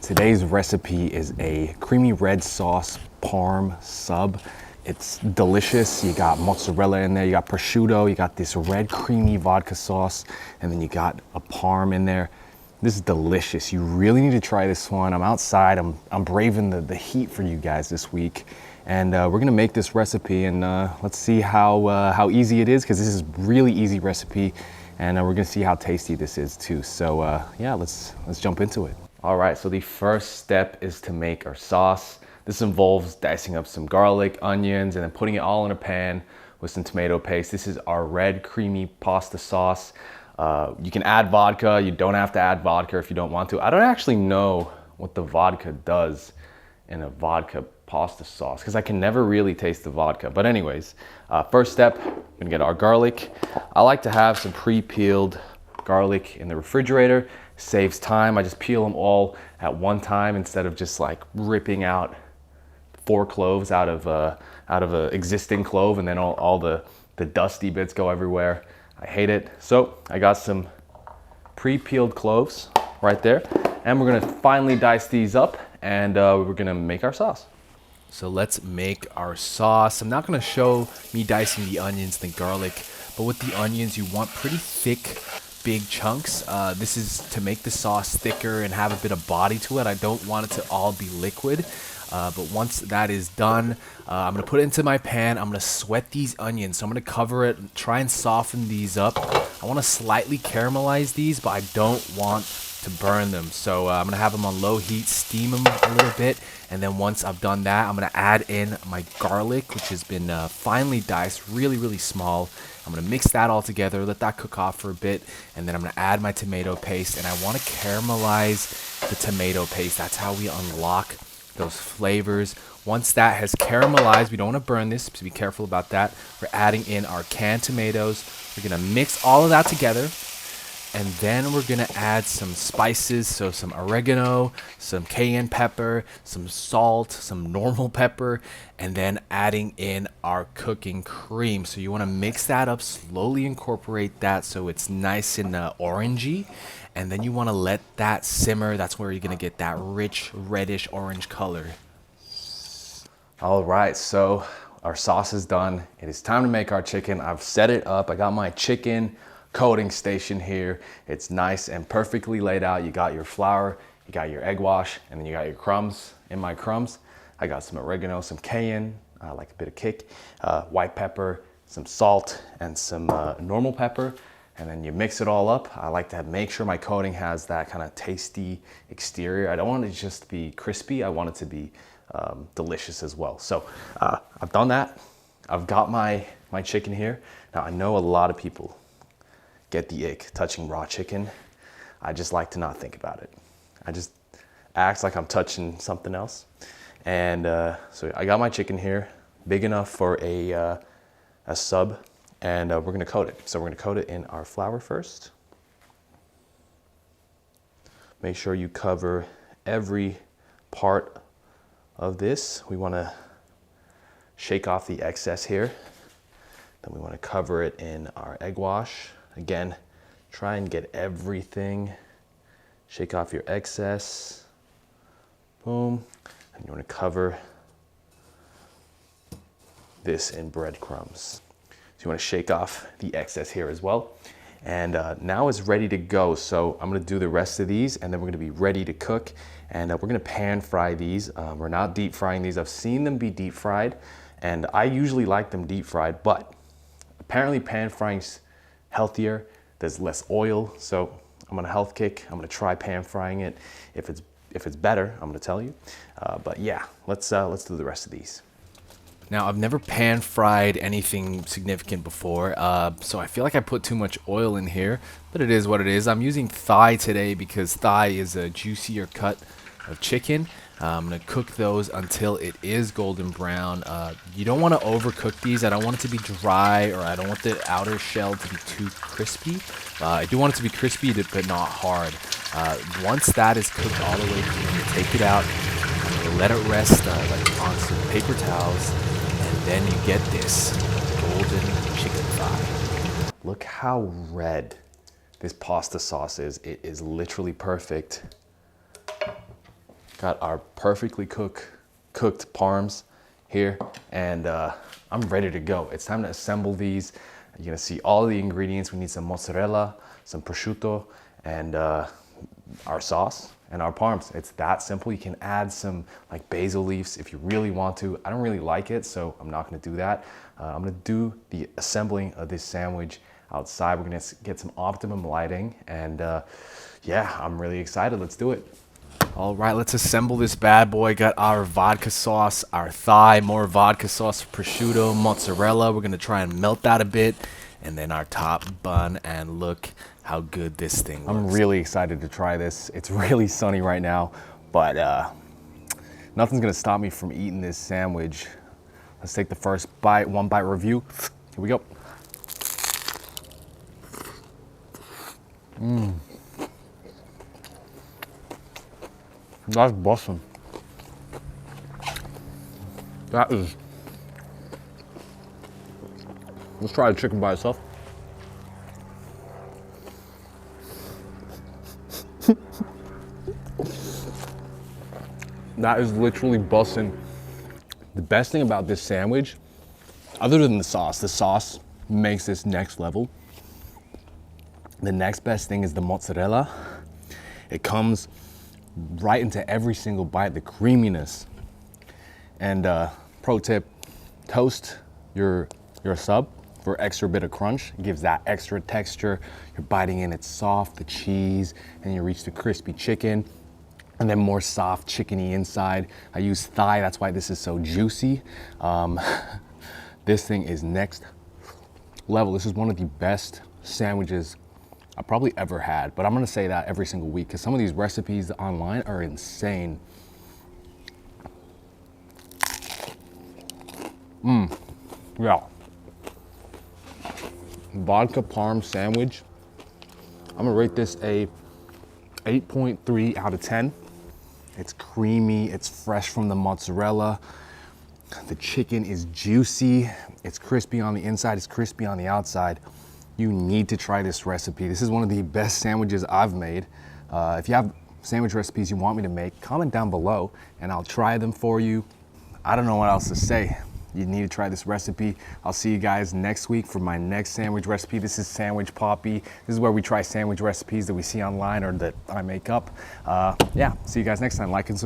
Today's recipe is a creamy red sauce Parm sub. It's delicious. You got mozzarella in there, you got prosciutto, you got this red creamy vodka sauce, and then you got a Parm in there. This is delicious. You really need to try this one. I'm outside, I'm braving the heat for you guys this week. And we're gonna make this recipe and let's see how easy it is, because this is a really easy recipe. And we're gonna see how tasty this is too. So yeah, let's jump into it. All right, so the first step is to make our sauce. This involves dicing up some garlic, onions, and then putting it all in a pan with some tomato paste. This is our red creamy pasta sauce. You can add vodka. You don't have to add vodka if you don't want to. I don't actually know what the vodka does in a vodka pasta sauce because I can never really taste the vodka. But anyways, first step, we're gonna get our garlic. I like to have some pre-peeled garlic in the refrigerator. Saves time. I just peel them all at one time instead of just like ripping out 4 cloves out of a existing clove, and then all the dusty bits go everywhere. I hate it. So I got some pre-peeled cloves right there, and we're gonna finely dice these up, and we're gonna make our sauce. So let's make our sauce. I'm not gonna show me dicing the onions, the garlic, but with the onions, you want pretty thick, big chunks. This is to make the sauce thicker and have a bit of body to it. I don't want it to all be liquid. But once that is done, I'm gonna put it into my pan. I'm gonna sweat these onions. So I'm gonna cover it and try and soften these up. I wanna slightly caramelize these, but I don't want to burn them. So I'm gonna have them on low heat, steam them a little bit. And then once I've done that, I'm gonna add in my garlic, which has been finely diced, really small. I'm gonna mix that all together, let that cook off for a bit, and then I'm gonna add my tomato paste, and I wanna caramelize the tomato paste. That's how we unlock those flavors. Once that has caramelized, we don't wanna burn this, so be careful about that. We're adding in our canned tomatoes. We're gonna mix all of that together, and then we're gonna add some spices, so some oregano, some cayenne pepper, some salt, some normal pepper, and then adding in our cooking cream. So you wanna mix that up, slowly incorporate that so it's nice and orangey, and then you wanna let that simmer. That's where you're gonna get that rich reddish orange color. All right, so our sauce is done. It is time to make our chicken. I've set it up. I got my chicken coating station here. It's nice and perfectly laid out. You got your flour, you got your egg wash, and then you got your crumbs. In my crumbs, I got some oregano, some cayenne, like a bit of kick, white pepper, some salt, and some normal pepper. And then you mix it all up. I like to make sure my coating has that kind of tasty exterior. I don't want it to just be crispy. I want it to be delicious as well. So I've done that. I've got my chicken here. Now I know a lot of people get the ick touching raw chicken. I just like to not think about it. I just act like I'm touching something else. And so I got my chicken here, big enough for a sub, and we're gonna coat it. So we're gonna coat it in our flour first. Make sure you cover every part of this. We wanna shake off the excess here. Then we wanna cover it in our egg wash. Again, try and get everything. Shake off your excess. Boom. And you want to cover this in breadcrumbs. So you want to shake off the excess here as well. And now it's ready to go. So I'm going to do the rest of these, and then we're going to be ready to cook. And we're going to pan fry these. We're not deep frying these. I've seen them be deep fried, and I usually like them deep fried, but apparently pan frying's healthier, there's less oil, so I'm on a health kick. I'm gonna try pan frying it. If it's better, I'm gonna tell you. But yeah, let's do the rest of these. Now, I've never pan fried anything significant before, so I feel like I put too much oil in here, but it is what it is. I'm using thigh today because thigh is a juicier cut of chicken. I'm gonna cook those until it is golden brown. You don't want to overcook these. I don't want it to be dry, or I don't want the outer shell to be too crispy. I do want it to be crispy, but not hard. Once that is cooked all the way through, I'm gonna take it out. I'm gonna let it rest like on some paper towels, and then you get this golden chicken thigh. Look how red this pasta sauce is. It is literally perfect. Got our perfectly cooked parms here, and I'm ready to go. It's time to assemble these. You're gonna see all the ingredients. We need some mozzarella, some prosciutto, and our sauce and our parms. It's that simple. You can add some like basil leaves if you really want to. I don't really like it, so I'm not gonna do that. I'm gonna do the assembling of this sandwich outside. We're gonna get some optimum lighting, and yeah, I'm really excited. Let's do it. All right, let's assemble this bad boy. Got our vodka sauce, our thigh, more vodka sauce, prosciutto, mozzarella. We're gonna try and melt that a bit, and then our top bun, and look how good this thing looks. I'm really excited to try this. It's really sunny right now, but nothing's gonna stop me from eating this sandwich. Let's take the first bite, one bite review. Here we go. That's bussin'. That is. Let's try the chicken by itself. That is literally bussin'. The best thing about this sandwich, other than the sauce makes this next level. The next best thing is the mozzarella. It comes right into every single bite, the creaminess. And pro tip, toast your sub for extra bit of crunch. It gives that extra texture. You're biting in, it's soft, the cheese, and you reach the crispy chicken, and then more soft chickeny inside. I use thigh, that's why this is so juicy. This thing is next level. This is one of the best sandwiches I probably ever had, but I'm gonna say that every single week because some of these recipes online are insane. Yeah. Vodka parm sandwich. I'm gonna rate this a 8.3 out of 10. It's creamy, it's fresh from the mozzarella. The chicken is juicy. It's crispy on the inside, it's crispy on the outside. You need to try this recipe. This is one of the best sandwiches I've made. If you have sandwich recipes you want me to make, comment down below and I'll try them for you. I don't know what else to say. You need to try this recipe. I'll see you guys next week for my next sandwich recipe. This is Sandwich Poppy. This is where we try sandwich recipes that we see online or that I make up. Yeah, see you guys next time. Like and subscribe.